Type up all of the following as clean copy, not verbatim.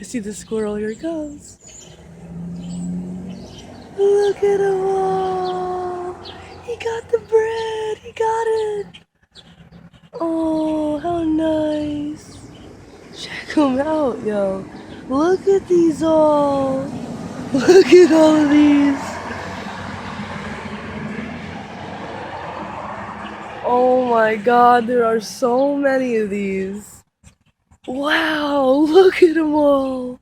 see the squirrel. Here he comes. Look at him all. He got the bread. He got it. Oh, how nice. Check him out, yo. Look at these all. Look at all of these. Oh my god, there are so many of these. Wow, look at them all.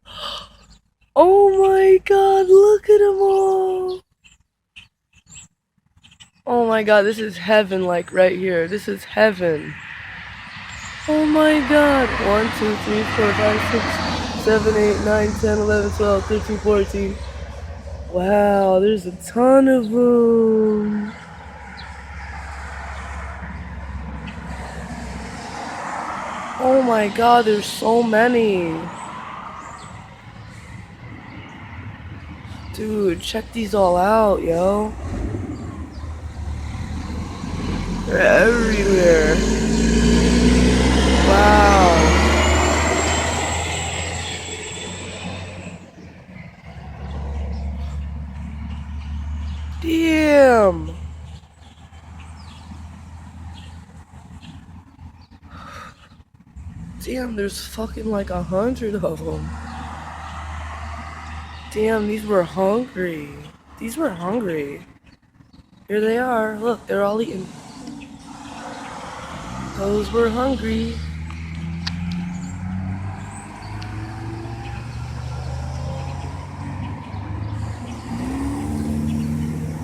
Oh my god, look at them all. Oh my god, this is heaven, like right here. This is heaven. Oh my god. 1, 2, 3, 4, 5, 6, 7, 8, 9, 10, 11, 12, 13, 14. Wow, there's a ton of them. Oh my god, there's so many. Dude, check these all out, yo. They're everywhere. Wow. Damn. Damn, there's fucking like 100 of them. Damn, these were hungry. These were hungry. Here they are. Look, they're all eating. Those were hungry.